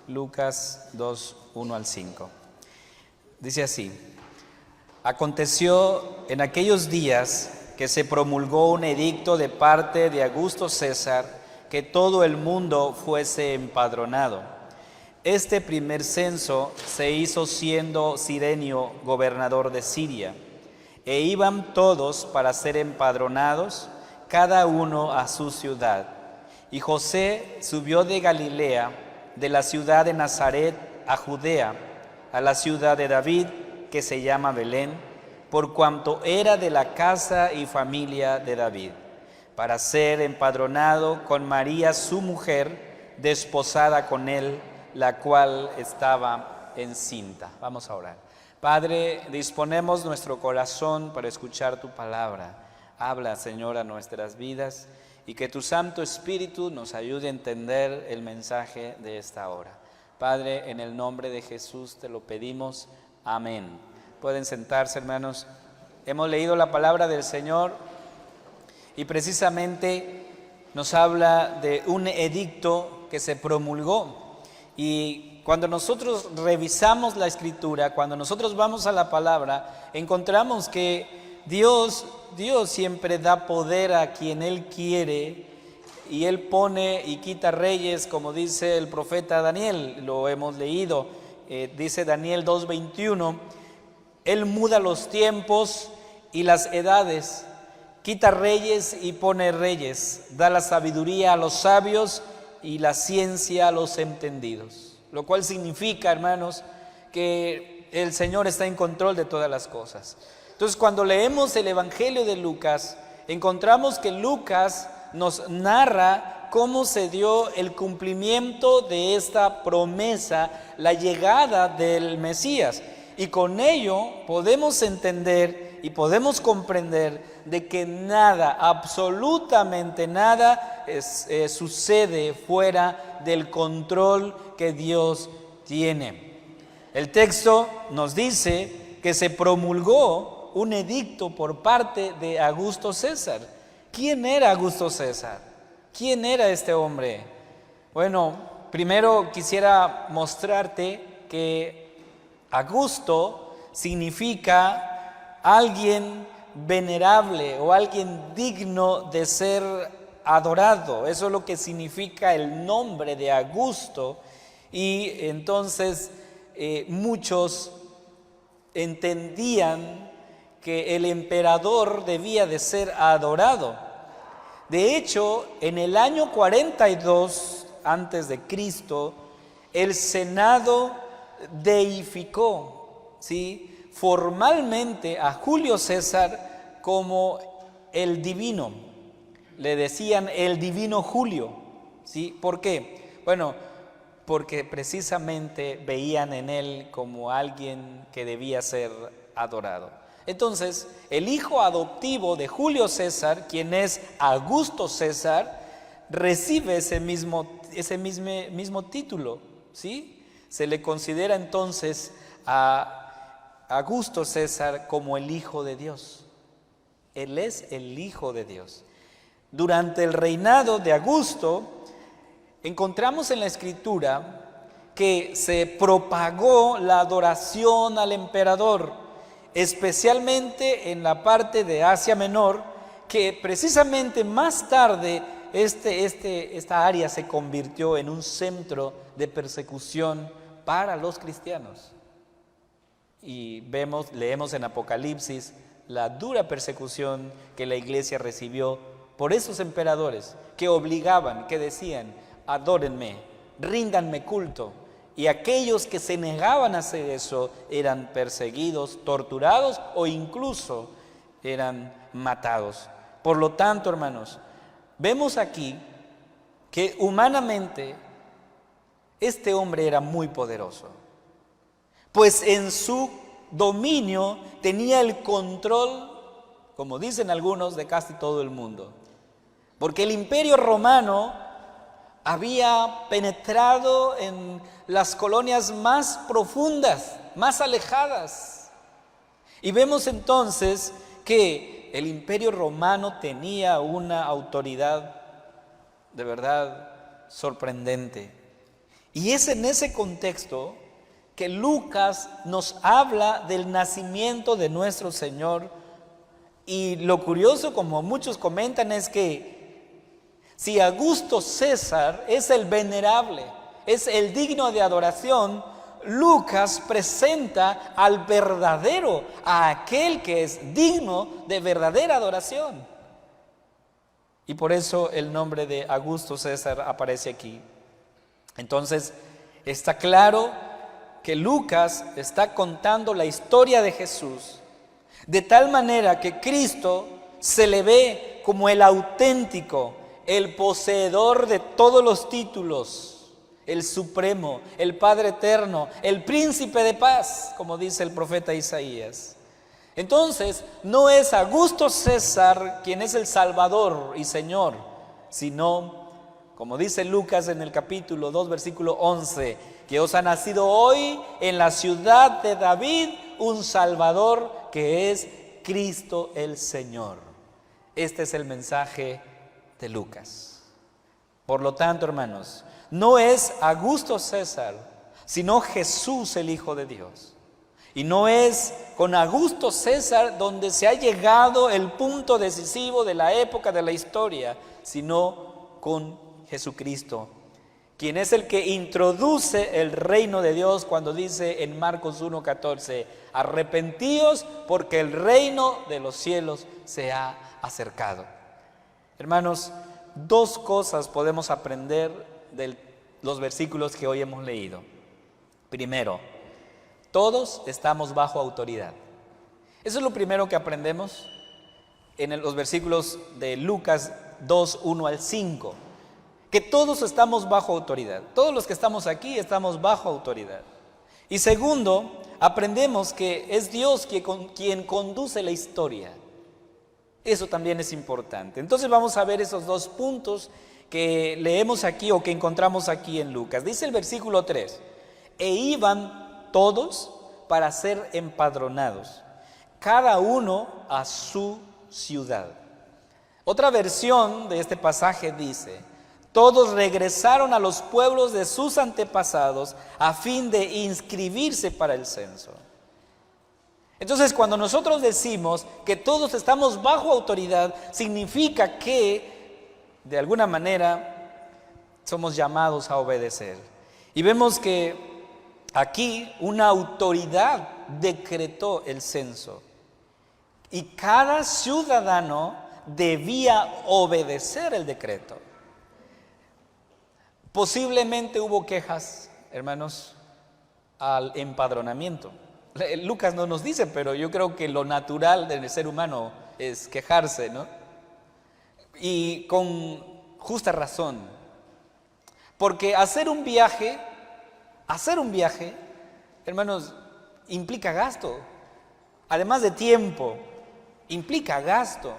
Lucas 2, 1 al 5. Dice así: Aconteció en aquellos días que se promulgó un edicto de parte de Augusto César que todo el mundo fuese empadronado. Este primer censo se hizo siendo Cirenio gobernador de Siria, e iban todos para ser empadronados, cada uno a su ciudad. Y José subió de Galilea, de la ciudad de Nazaret a Judea, a la ciudad de David, que se llama Belén, por cuanto era de la casa y familia de David, para ser empadronado con María su mujer, desposada con él, la cual estaba encinta. Vamos a orar. Padre, disponemos nuestro corazón para escuchar tu palabra. Habla, Señor, a nuestras vidas y que tu Santo Espíritu nos ayude a entender el mensaje de esta hora. Padre, en el nombre de Jesús te lo pedimos. Amén. Pueden sentarse, hermanos. Hemos leído la palabra del Señor y precisamente nos habla de un edicto que se promulgó. Y cuando nosotros revisamos la Escritura, cuando nosotros vamos a la palabra, encontramos que Dios siempre da poder a quien Él quiere, y Él pone y quita reyes, como dice el profeta Daniel, lo hemos leído, dice Daniel 2:21, Él muda los tiempos y las edades, quita reyes y pone reyes, da la sabiduría a los sabios y la ciencia a los entendidos, lo cual significa, hermanos, que el Señor está en control de todas las cosas. Entonces, cuando leemos el Evangelio de Lucas, encontramos que Lucas nos narra cómo se dio el cumplimiento de esta promesa, la llegada del Mesías. Y con ello podemos entender y podemos comprender de que nada, absolutamente nada, sucede fuera del control que Dios tiene. El texto nos dice que se promulgó un edicto por parte de Augusto César. ¿Quién era Augusto César? ¿Quién era este hombre? Bueno, primero quisiera mostrarte que Augusto significa alguien venerable o alguien digno de ser adorado. Eso es lo que significa el nombre de Augusto. Y entonces muchos entendían que el emperador debía de ser adorado. De hecho, en el año 42 antes de Cristo, el Senado deificó, ¿sí?, formalmente a Julio César como el divino. Le decían el divino Julio, ¿sí? ¿Por qué? Bueno, porque precisamente veían en él como alguien que debía ser adorado. Entonces, el hijo adoptivo de Julio César, quien es Augusto César, recibe ese mismo título, ¿sí? Se le considera entonces a Augusto César como el Hijo de Dios. Él es el Hijo de Dios. Durante el reinado de Augusto, encontramos en la Escritura que se propagó la adoración al emperador, especialmente en la parte de Asia Menor, que precisamente más tarde esta área se convirtió en un centro de persecución para los cristianos. Y leemos en Apocalipsis la dura persecución que la iglesia recibió por esos emperadores que obligaban, que decían: adórenme, ríndanme culto. Y aquellos que se negaban a hacer eso eran perseguidos, torturados o incluso eran matados. Por lo tanto, hermanos, vemos aquí que humanamente este hombre era muy poderoso, pues en su dominio tenía el control, como dicen algunos, de casi todo el mundo. Porque el Imperio Romano había penetrado en las colonias más profundas, más alejadas. Y vemos entonces que el Imperio Romano tenía una autoridad de verdad sorprendente. Y es en ese contexto que Lucas nos habla del nacimiento de nuestro Señor. Y lo curioso, como muchos comentan, es que si Augusto César es el venerable, es el digno de adoración, Lucas presenta al verdadero, a aquel que es digno de verdadera adoración. Y por eso el nombre de Augusto César aparece aquí. Entonces, está claro que Lucas está contando la historia de Jesús, de tal manera que Cristo se le ve como el auténtico, el poseedor de todos los títulos, el supremo, el Padre eterno, el príncipe de paz, como dice el profeta Isaías. Entonces, no es Augusto César quien es el Salvador y Señor, sino, como dice Lucas en el capítulo 2, versículo 11, que os ha nacido hoy en la ciudad de David un Salvador que es Cristo el Señor. Este es el mensaje de Lucas. Por lo tanto, hermanos, no es Augusto César, sino Jesús el Hijo de Dios. Y no es con Augusto César donde se ha llegado el punto decisivo de la época de la historia, sino con Jesucristo, quien es el que introduce el reino de Dios cuando dice en Marcos 1:14, arrepentíos porque el reino de los cielos se ha acercado. Hermanos, dos cosas podemos aprender de los versículos que hoy hemos leído. Primero, todos estamos bajo autoridad. Eso es lo primero que aprendemos en los versículos de Lucas 2, 1 al 5. Que todos estamos bajo autoridad. Todos los que estamos aquí estamos bajo autoridad. Y segundo, aprendemos que es Dios quien conduce la historia. Eso también es importante. Entonces vamos a ver esos dos puntos que leemos aquí o que encontramos aquí en Lucas. Dice el versículo 3, e iban todos para ser empadronados, cada uno a su ciudad. Otra versión de este pasaje dice, todos regresaron a los pueblos de sus antepasados a fin de inscribirse para el censo. Entonces, cuando nosotros decimos que todos estamos bajo autoridad, significa que, de alguna manera, somos llamados a obedecer. Y vemos que aquí una autoridad decretó el censo. Y cada ciudadano debía obedecer el decreto. Posiblemente hubo quejas, hermanos, al empadronamiento. Lucas no nos dice, pero yo creo que lo natural del ser humano es quejarse, ¿no? Y con justa razón. Porque hacer un viaje, hermanos, implica gasto. Además de tiempo, implica gasto.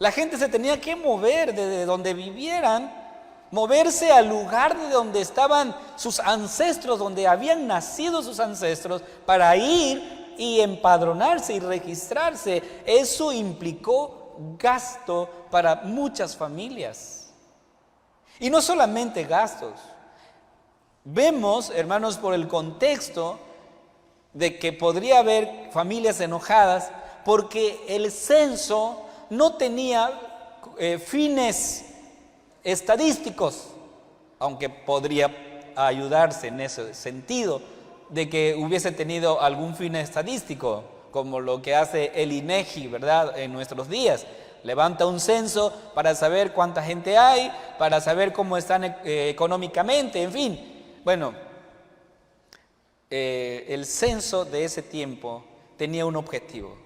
La gente se tenía que mover de donde vivieran, moverse al lugar de donde estaban sus ancestros, donde habían nacido sus ancestros, para ir y empadronarse y registrarse. Eso implicó gasto para muchas familias. Y no solamente gastos. Vemos, hermanos, por el contexto de que podría haber familias enojadas porque el censo no tenía fines estadísticos, aunque podría ayudarse en ese sentido de que hubiese tenido algún fin estadístico, como lo que hace el INEGI, ¿verdad?, en nuestros días. Levanta un censo para saber cuánta gente hay, para saber cómo están económicamente, en fin. Bueno, el censo de ese tiempo tenía un objetivo: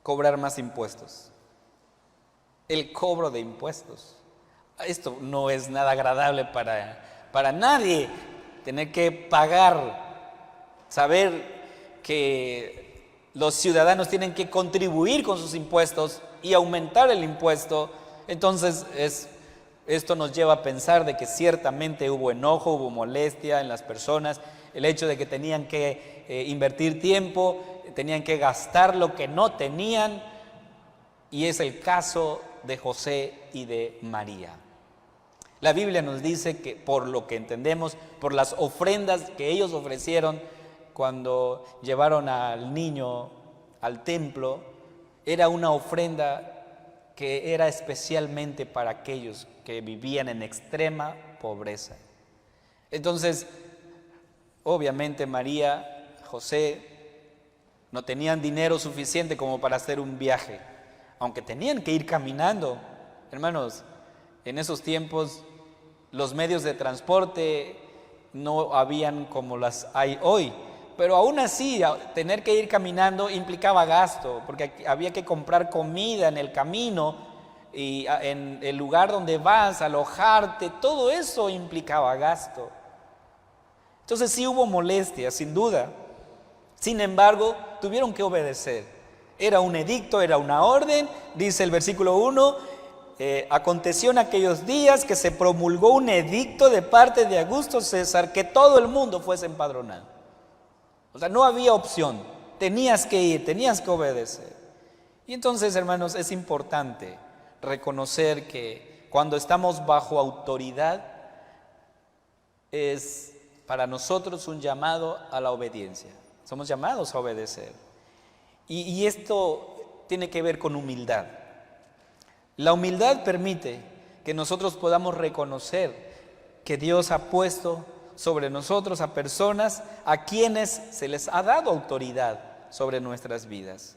cobrar más impuestos. El cobro de impuestos. Esto no es nada agradable para nadie, tener que pagar, saber que los ciudadanos tienen que contribuir con sus impuestos y aumentar el impuesto. Entonces esto nos lleva a pensar de que ciertamente hubo enojo, hubo molestia en las personas, el hecho de que tenían que invertir tiempo, tenían que gastar lo que no tenían, y es el caso de José y de María. La Biblia nos dice que, por lo que entendemos, por las ofrendas que ellos ofrecieron cuando llevaron al niño al templo, era una ofrenda que era especialmente para aquellos que vivían en extrema pobreza. Entonces, obviamente María, José, no tenían dinero suficiente como para hacer un viaje, aunque tenían que ir caminando. Hermanos, en esos tiempos los medios de transporte no habían como las hay hoy, pero aún así tener que ir caminando implicaba gasto, porque había que comprar comida en el camino y en el lugar donde vas, alojarte, todo eso implicaba gasto. Entonces sí hubo molestia, sin duda. Sin embargo, tuvieron que obedecer. Era un edicto, era una orden, dice el versículo 1, aconteció en aquellos días que se promulgó un edicto de parte de Augusto César que todo el mundo fuese empadronado. O sea, no había opción, tenías que ir, tenías que obedecer. Y entonces, hermanos, es importante reconocer que cuando estamos bajo autoridad es para nosotros un llamado a la obediencia. Somos llamados a obedecer. Y esto tiene que ver con humildad. La humildad permite que nosotros podamos reconocer que Dios ha puesto sobre nosotros a personas a quienes se les ha dado autoridad sobre nuestras vidas.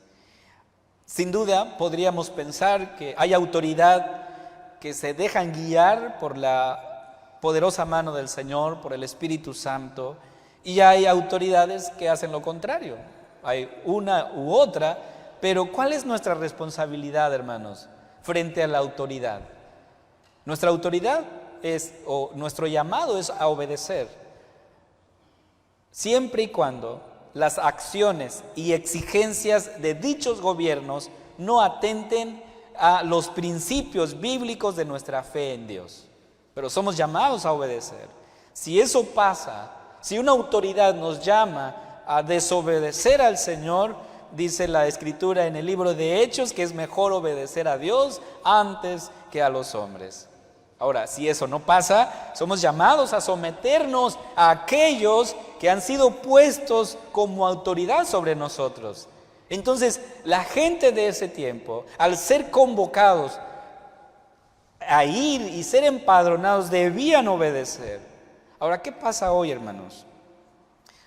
Sin duda podríamos pensar que hay autoridad que se dejan guiar por la poderosa mano del Señor, por el Espíritu Santo, y hay autoridades que hacen lo contrario. Hay una u otra, pero ¿cuál es nuestra responsabilidad, hermanos, frente a la autoridad? Nuestra autoridad o nuestro llamado es a obedecer, siempre y cuando las acciones y exigencias de dichos gobiernos no atenten a los principios bíblicos de nuestra fe en Dios. Pero somos llamados a obedecer. Si eso pasa, si una autoridad nos llama a desobedecer al Señor, dice la Escritura en el libro de Hechos que es mejor obedecer a Dios antes que a los hombres. Ahora, si eso no pasa, somos llamados a someternos a aquellos que han sido puestos como autoridad sobre nosotros. Entonces, la gente de ese tiempo, al ser convocados a ir y ser empadronados, debían obedecer. Ahora, ¿qué pasa hoy, hermanos?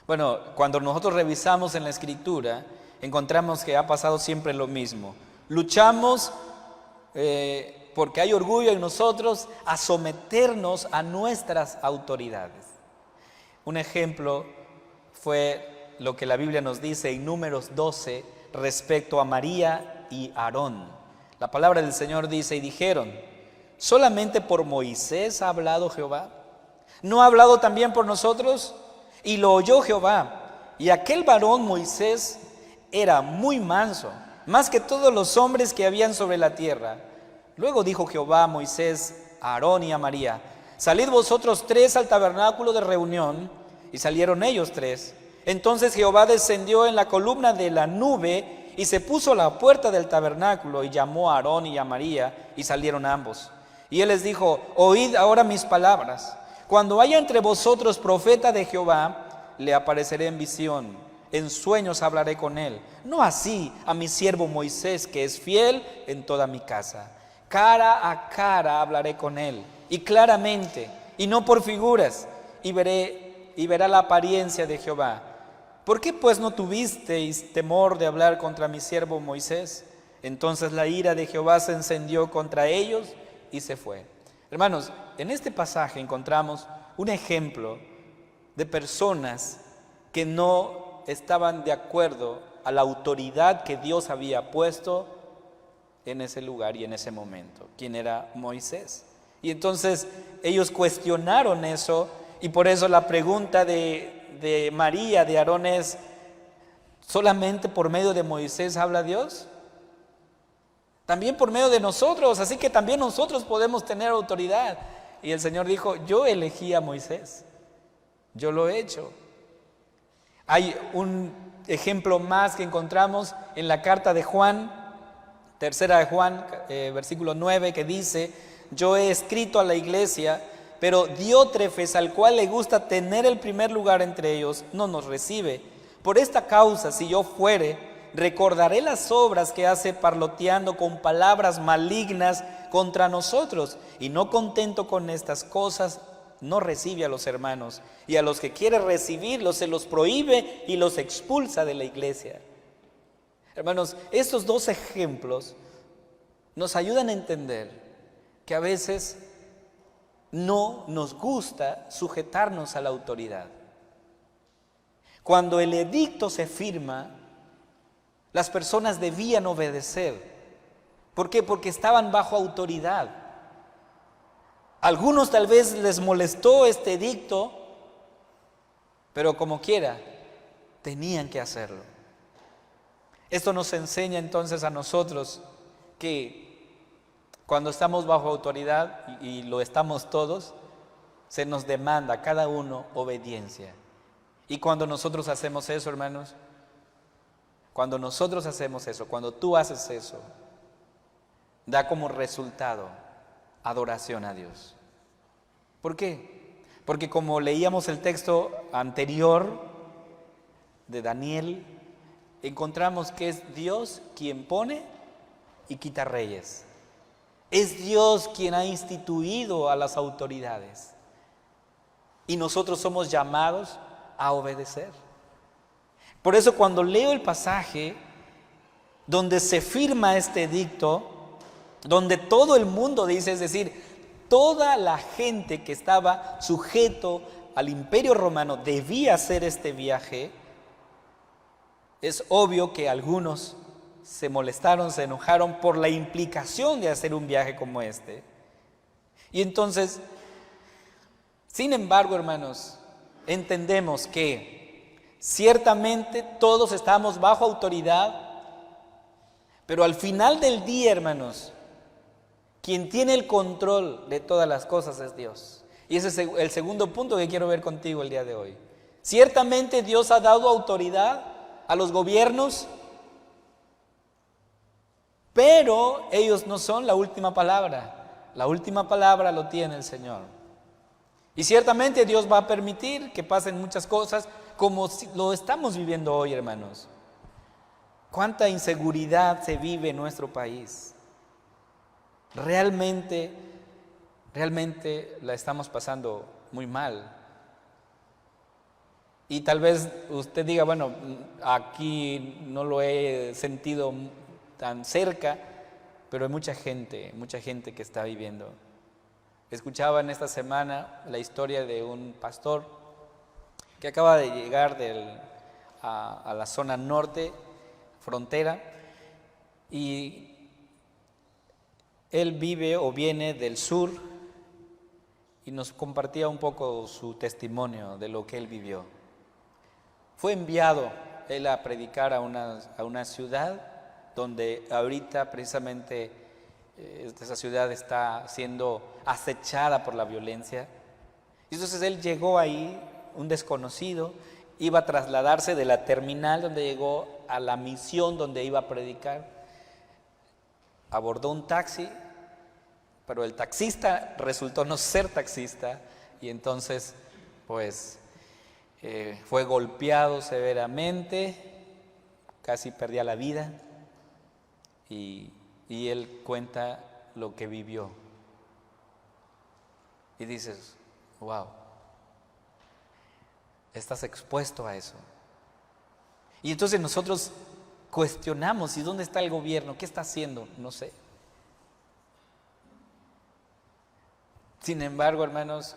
Bueno, cuando nosotros revisamos en la Escritura, encontramos que ha pasado siempre lo mismo. Luchamos porque hay orgullo en nosotros a someternos a nuestras autoridades. Un ejemplo fue lo que la Biblia nos dice en Números 12 respecto a María y Aarón. La palabra del Señor dice: y dijeron, ¿solamente por Moisés ha hablado Jehová? ¿No ha hablado también por nosotros? Y lo oyó Jehová. Y aquel varón Moisés era muy manso, más que todos los hombres que habían sobre la tierra. Luego dijo Jehová a Moisés, a Aarón y a María: salid vosotros tres al tabernáculo de reunión. Y salieron ellos tres. Entonces Jehová descendió en la columna de la nube y se puso a la puerta del tabernáculo y llamó a Aarón y a María, y salieron ambos. Y él les dijo: oíd ahora mis palabras. Cuando haya entre vosotros profeta de Jehová, le apareceré en visión, en sueños hablaré con él. No así a mi siervo Moisés, que es fiel en toda mi casa. Cara a cara hablaré con él, y claramente, y no por figuras, y verá la apariencia de Jehová. ¿Por qué pues no tuvisteis temor de hablar contra mi siervo Moisés? Entonces la ira de Jehová se encendió contra ellos y se fue. Hermanos, en este pasaje encontramos un ejemplo de personas que no estaban de acuerdo a la autoridad que Dios había puesto en ese lugar y en ese momento, quien era Moisés. Y entonces ellos cuestionaron eso, y por eso la pregunta de María, de Aarón es: ¿solamente por medio de Moisés habla Dios? También por medio de nosotros, así que también nosotros podemos tener autoridad. Y el Señor dijo: yo elegí a Moisés, yo lo he hecho. Hay un ejemplo más que encontramos en la carta de Juan, tercera de Juan, versículo 9, que dice: yo he escrito a la iglesia Pero Diótrefes, al cual le gusta tener el primer lugar entre ellos, no nos recibe. Por esta causa, si yo fuere, recordaré las obras que hace parloteando con palabras malignas contra nosotros. Y no contento con estas cosas, no recibe a los hermanos. Y a los que quiere recibirlos, se los prohíbe y los expulsa de la iglesia. Hermanos, estos dos ejemplos nos ayudan a entender que a veces no nos gusta sujetarnos a la autoridad. Cuando el edicto se firma, las personas debían obedecer. ¿Por qué? Porque estaban bajo autoridad. Algunos tal vez les molestó este edicto, pero como quiera, tenían que hacerlo. Esto nos enseña entonces a nosotros que cuando estamos bajo autoridad, y lo estamos todos, se nos demanda a cada uno obediencia. Y cuando nosotros hacemos eso, hermanos, cuando nosotros hacemos eso, cuando tú haces eso, da como resultado adoración a Dios. ¿Por qué? Porque como leíamos el texto anterior de Daniel, encontramos que es Dios quien pone y quita reyes. Es Dios quien ha instituido a las autoridades. Y nosotros somos llamados a obedecer. Por eso cuando leo el pasaje donde se firma este edicto, donde todo el mundo dice, es decir, toda la gente que estaba sujeto al Imperio Romano debía hacer este viaje, es obvio que algunos se molestaron, se enojaron por la implicación de hacer un viaje como este. Y entonces, sin embargo, hermanos, entendemos que ciertamente todos estamos bajo autoridad, pero al final del día, hermanos, quien tiene el control de todas las cosas es Dios. Y ese es el segundo punto que quiero ver contigo el día de hoy. Ciertamente Dios ha dado autoridad a los gobiernos, pero ellos no son la última palabra. La última palabra lo tiene el Señor. Y ciertamente Dios va a permitir que pasen muchas cosas como lo estamos viviendo hoy, hermanos. ¿Cuánta inseguridad se vive en nuestro país? Realmente la estamos pasando muy mal. Y tal vez usted diga, bueno, aquí no lo he sentido tan cerca, pero hay mucha gente que está viviendo. Escuchaba en esta semana la historia de un pastor que acaba de llegar a la zona norte, frontera, y él vive o viene del sur y nos compartía un poco su testimonio de lo que él vivió. Fue enviado él a predicar a una ciudad donde ahorita precisamente esa ciudad está siendo acechada por la violencia. Y entonces él llegó ahí, un desconocido, iba a trasladarse de la terminal donde llegó a la misión donde iba a predicar. Abordó un taxi, pero el taxista resultó no ser taxista y entonces pues fue golpeado severamente, casi perdía la vida y él cuenta lo que vivió. Y dices, wow, estás expuesto a eso. Y entonces nosotros cuestionamos, ¿y dónde está el gobierno? ¿Qué está haciendo? No sé. Sin embargo, hermanos,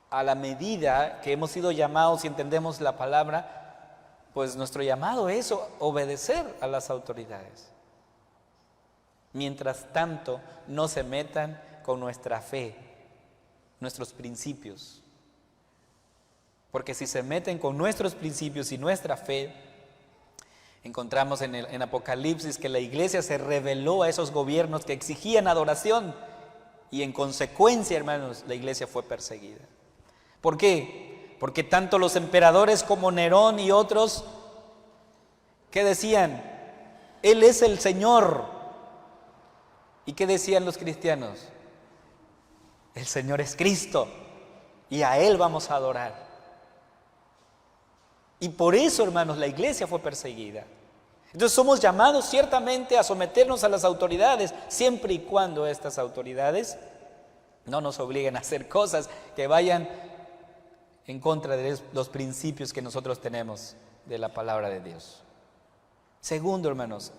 a la medida que hemos sido llamados y entendemos la palabra, pues nuestro llamado es obedecer a las autoridades. Mientras tanto, no se metan con nuestra fe, nuestros principios. Porque si se meten con nuestros principios y nuestra fe, encontramos en Apocalipsis que la iglesia se rebeló a esos gobiernos que exigían adoración y en consecuencia, hermanos, la iglesia fue perseguida. ¿Por qué? Porque tanto los emperadores como Nerón y otros, ¿qué decían? Él es el Señor. ¿Y qué decían los cristianos? El Señor es Cristo y a Él vamos a adorar. Y por eso, hermanos, la iglesia fue perseguida. Entonces somos llamados ciertamente a someternos a las autoridades, siempre y cuando estas autoridades no nos obliguen a hacer cosas que vayan en contra de los principios que nosotros tenemos de la palabra de Dios. Segundo, hermanos,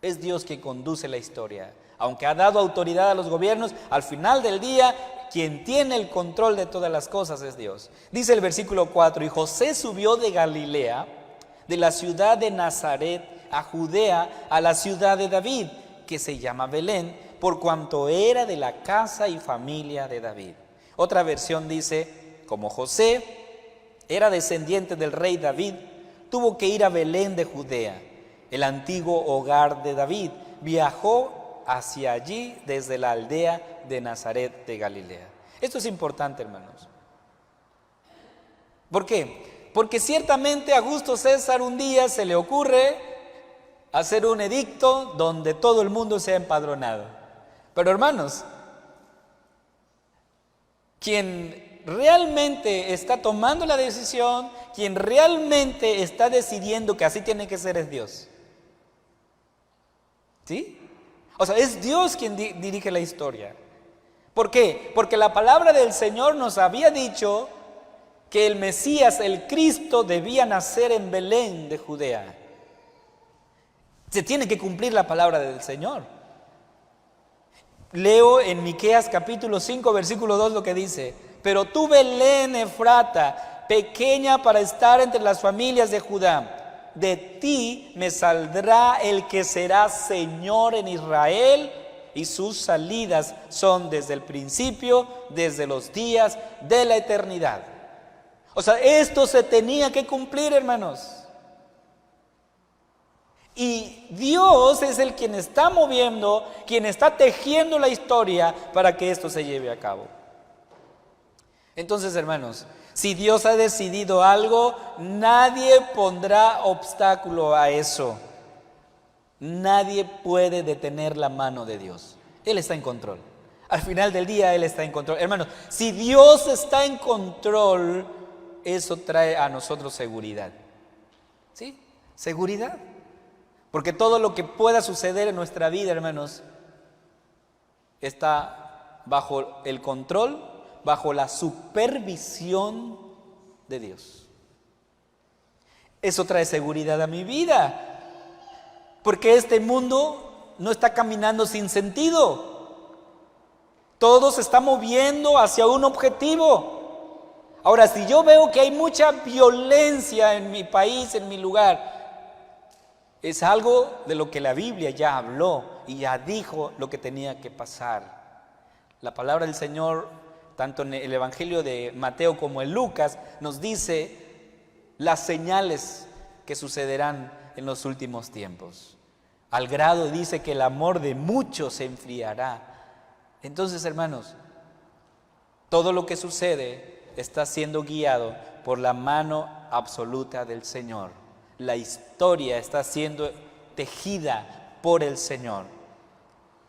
es Dios quien conduce la historia. Aunque ha dado autoridad a los gobiernos, al final del día, quien tiene el control de todas las cosas es Dios. Dice el versículo 4, y José subió de Galilea, de la ciudad de Nazaret, a Judea, a la ciudad de David, que se llama Belén, por cuanto era de la casa y familia de David. Otra versión dice, como José era descendiente del rey David, tuvo que ir a Belén de Judea, el antiguo hogar de David. Viajó hacia allí desde la aldea de Nazaret de Galilea. Esto es importante, hermanos. ¿Por qué? Porque ciertamente a Augusto César un día se le ocurre hacer un edicto donde todo el mundo sea empadronado. Pero, hermanos, quien realmente está tomando la decisión, quien realmente está decidiendo que así tiene que ser es Dios. ¿Sí? O sea, es Dios quien dirige la historia. ¿Por qué? Porque la palabra del Señor nos había dicho que el Mesías, el Cristo, debía nacer en Belén de Judea. Se tiene que cumplir la palabra del Señor. Leo en Miqueas capítulo 5, versículo 2 lo que dice: pero tú, Belén Efrata, pequeña para estar entre las familias de Judá, de ti me saldrá el que será Señor en Israel, y sus salidas son desde el principio, desde los días de la eternidad. O sea, esto se tenía que cumplir, hermanos. Y Dios es el quien está moviendo, quien está tejiendo la historia para que esto se lleve a cabo. Entonces, hermanos, si Dios ha decidido algo, nadie pondrá obstáculo a eso. Nadie puede detener la mano de Dios. Él está en control. Al final del día, Él está en control. Hermanos, si Dios está en control, eso trae a nosotros seguridad. ¿Sí? Seguridad. Porque todo lo que pueda suceder en nuestra vida, hermanos, está bajo el control, bajo la supervisión de Dios. Eso trae seguridad a mi vida. Porque este mundo no está caminando sin sentido. Todo se está moviendo hacia un objetivo. Ahora, si yo veo que hay mucha violencia en mi país, en mi lugar, es algo de lo que la Biblia ya habló y ya dijo lo que tenía que pasar. La palabra del Señor, tanto en el Evangelio de Mateo como en Lucas, nos dice las señales que sucederán en los últimos tiempos. Al grado dice que el amor de muchos se enfriará. Entonces, hermanos, todo lo que sucede está siendo guiado por la mano absoluta del Señor. La historia está siendo tejida por el Señor.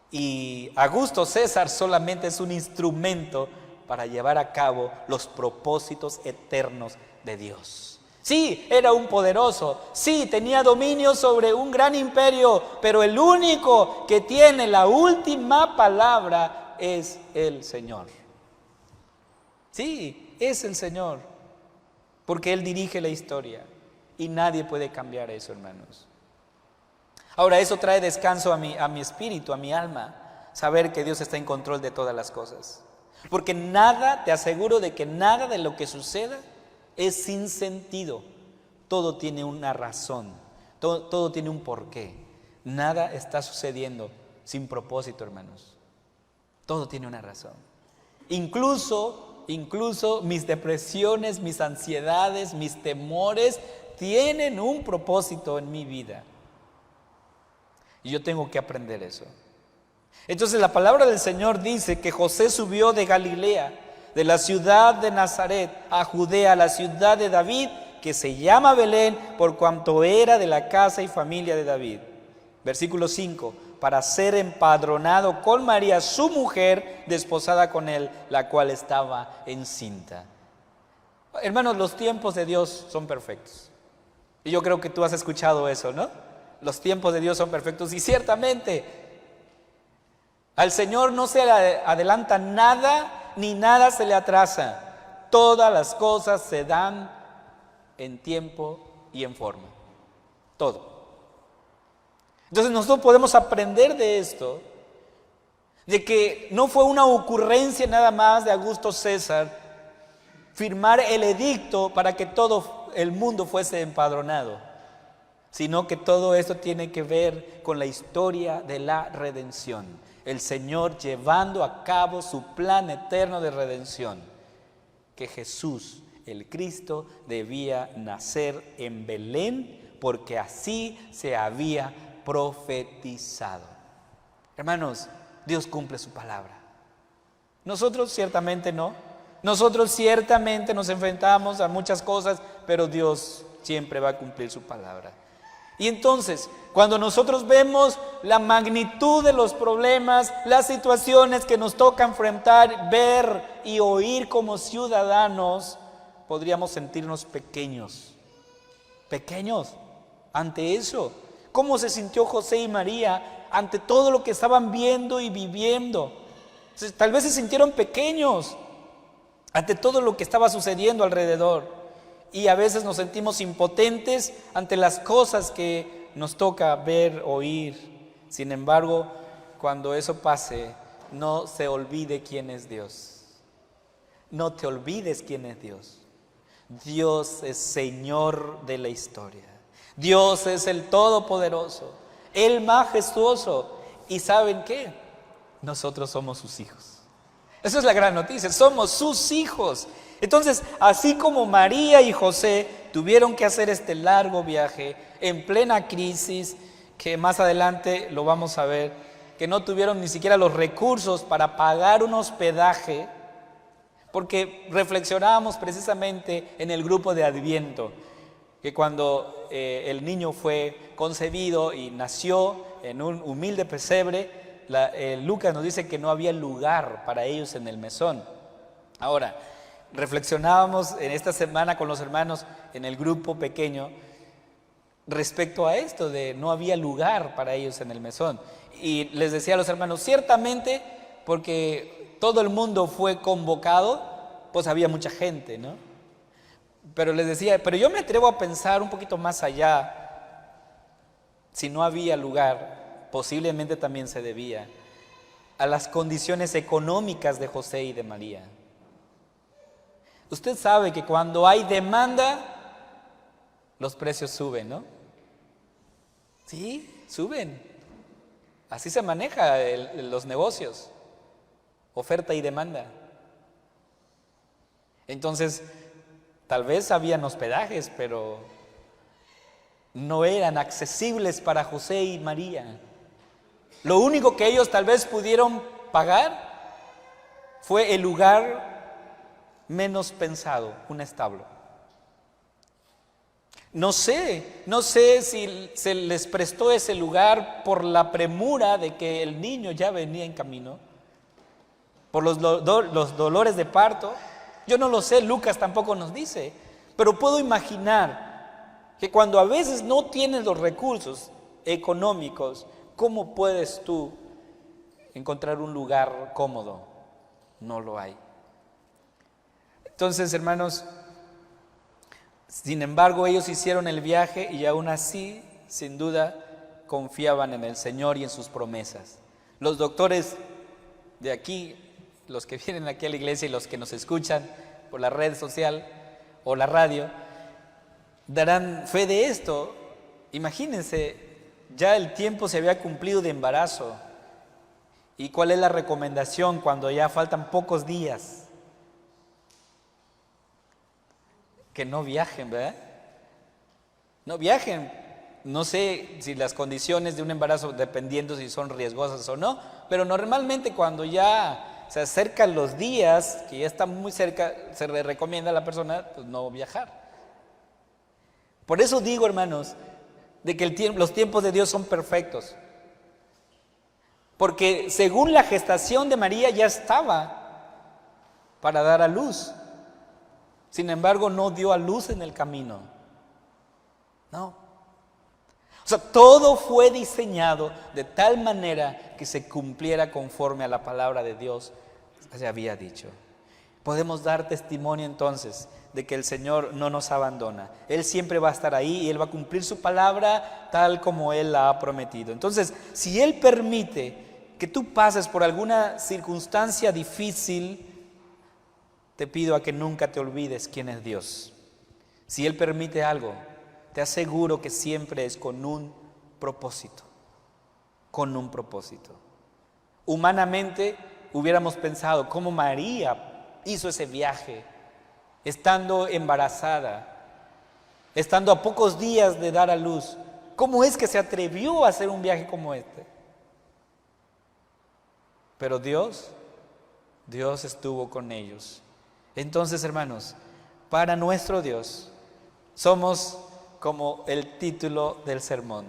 Y Augusto César solamente es un instrumento para llevar a cabo los propósitos eternos de Dios. Sí, era un poderoso, sí, tenía dominio sobre un gran imperio, pero el único que tiene la última palabra es el Señor. Sí, es el Señor, porque Él dirige la historia y nadie puede cambiar eso, hermanos. Ahora, eso trae descanso a mi espíritu, a mi alma, saber que Dios está en control de todas las cosas. Porque nada, te aseguro de que nada de lo que suceda es sin sentido. Todo tiene una razón, todo tiene un porqué. Nada está sucediendo sin propósito, hermanos. Todo tiene una razón. Incluso mis depresiones, mis ansiedades, mis temores tienen un propósito en mi vida. Y yo tengo que aprender eso. Entonces la palabra del Señor dice que José subió de Galilea, de la ciudad de Nazaret, a Judea, la ciudad de David, que se llama Belén, por cuanto era de la casa y familia de David. Versículo 5, para ser empadronado con María, su mujer, desposada con él, la cual estaba encinta. Hermanos, los tiempos de Dios son perfectos. Y yo creo que tú has escuchado eso, ¿no? Los tiempos de Dios son perfectos. Y ciertamente, al Señor no se le adelanta nada, ni nada se le atrasa. Todas las cosas se dan en tiempo y en forma. Todo. Entonces nosotros podemos aprender de esto, de que no fue una ocurrencia nada más de Augusto César firmar el edicto para que todo el mundo fuese empadronado, sino que todo esto tiene que ver con la historia de la redención. El Señor llevando a cabo su plan eterno de redención, que Jesús, el Cristo, debía nacer en Belén, porque así se había profetizado. Hermanos, Dios cumple su palabra. Nosotros ciertamente no. Nosotros ciertamente nos enfrentamos a muchas cosas, pero Dios siempre va a cumplir su palabra. Y entonces, cuando nosotros vemos la magnitud de los problemas, las situaciones que nos toca enfrentar, ver y oír como ciudadanos, podríamos sentirnos pequeños ante eso. ¿Cómo se sintió José y María ante todo lo que estaban viendo y viviendo? Tal vez se sintieron pequeños ante todo lo que estaba sucediendo alrededor. Y a veces nos sentimos impotentes ante las cosas que nos toca ver, oír. Sin embargo, cuando eso pase, no se olvide quién es Dios. No te olvides quién es Dios. Dios es Señor de la historia. Dios es el Todopoderoso, el Majestuoso. ¿Y saben qué? Nosotros somos sus hijos. Esa es la gran noticia, somos sus hijos. Entonces, así como María y José tuvieron que hacer este largo viaje en plena crisis, que más adelante lo vamos a ver, que no tuvieron ni siquiera los recursos para pagar un hospedaje, porque reflexionábamos precisamente en el grupo de Adviento, que cuando el niño fue concebido y nació en un humilde pesebre, Lucas nos dice que no había lugar para ellos en el mesón. Ahora, reflexionábamos en esta semana con los hermanos en el grupo pequeño respecto a esto de no había lugar para ellos en el mesón. Y les decía a los hermanos, ciertamente, porque todo el mundo fue convocado, pues había mucha gente, ¿no? Pero les decía, pero yo me atrevo a pensar un poquito más allá. Si no había lugar, posiblemente también se debía a las condiciones económicas de José y de María. Usted sabe que cuando hay demanda, los precios suben, ¿no? Sí, suben. Así se maneja los negocios, oferta y demanda. Entonces, tal vez habían hospedajes, pero no eran accesibles para José y María. Lo único que ellos tal vez pudieron pagar fue el lugar menos pensado, un establo. No sé si se les prestó ese lugar por la premura de que el niño ya venía en camino, por los dolores de parto. Yo no lo sé, Lucas tampoco nos dice, pero puedo imaginar que cuando a veces no tienes los recursos económicos, ¿cómo puedes tú encontrar un lugar cómodo? No lo hay. Entonces, hermanos, sin embargo, ellos hicieron el viaje y aún así, sin duda, confiaban en el Señor y en sus promesas. Los doctores de aquí, los que vienen aquí a la iglesia y los que nos escuchan por la red social o la radio, darán fe de esto. Imagínense, ya el tiempo se había cumplido de embarazo. ¿Y cuál es la recomendación cuando ya faltan pocos días? Que no viajen, ¿verdad? No viajen. No sé si las condiciones de un embarazo, dependiendo si son riesgosas o no, pero normalmente cuando ya se acercan los días, que ya están muy cerca, se le recomienda a la persona pues, no viajar. Por eso digo, hermanos, de que los tiempos de Dios son perfectos. porque según la gestación de María ya estaba para dar a luz. Sin embargo, no dio a luz en el camino. No. O sea, todo fue diseñado de tal manera que se cumpliera conforme a la palabra de Dios que se había dicho. Podemos dar testimonio entonces de que el Señor no nos abandona. Él siempre va a estar ahí y Él va a cumplir su palabra tal como Él la ha prometido. Entonces, si Él permite que tú pases por alguna circunstancia difícil, te pido a que nunca te olvides quién es Dios. Si Él permite algo, te aseguro que siempre es con un propósito. Con un propósito. Humanamente hubiéramos pensado cómo María hizo ese viaje, estando embarazada, estando a pocos días de dar a luz. ¿Cómo es que se atrevió a hacer un viaje como este? Pero Dios estuvo con ellos. Entonces, hermanos, para nuestro Dios somos como el título del sermón.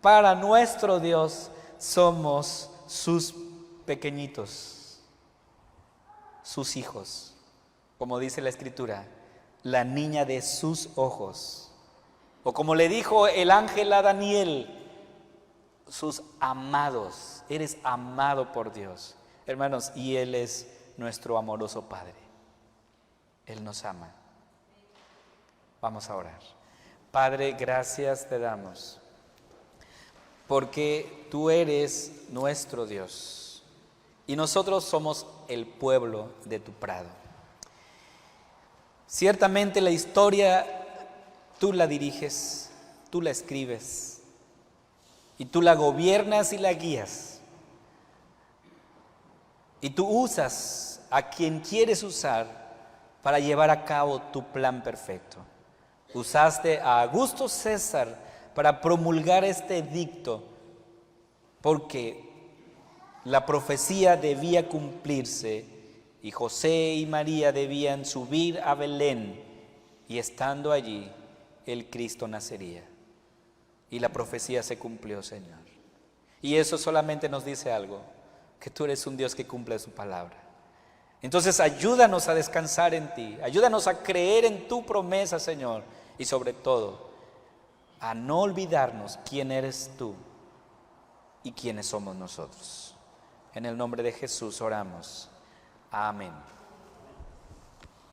Para nuestro Dios somos sus pequeñitos, sus hijos. Como dice la Escritura, la niña de sus ojos. O como le dijo el ángel a Daniel, sus amados. Eres amado por Dios. Hermanos, y Él es nuestro amoroso Padre. Él nos ama. Vamos a orar. Padre, gracias te damos, porque tú eres nuestro Dios y nosotros somos el pueblo de tu prado. Ciertamente la historia tú la diriges, tú la escribes y tú la gobiernas y la guías. Y tú usas a quien quieres usar para llevar a cabo tu plan perfecto. Usaste a Augusto César para promulgar este edicto, porque la profecía debía cumplirse y José y María debían subir a Belén, y estando allí el Cristo nacería. Y la profecía se cumplió, Señor. Y eso solamente nos dice algo, que tú eres un Dios que cumple su palabra. Entonces ayúdanos a descansar en ti, ayúdanos a creer en tu promesa, Señor, y sobre todo a no olvidarnos quién eres tú y quiénes somos nosotros. En el nombre de Jesús oramos. Amén.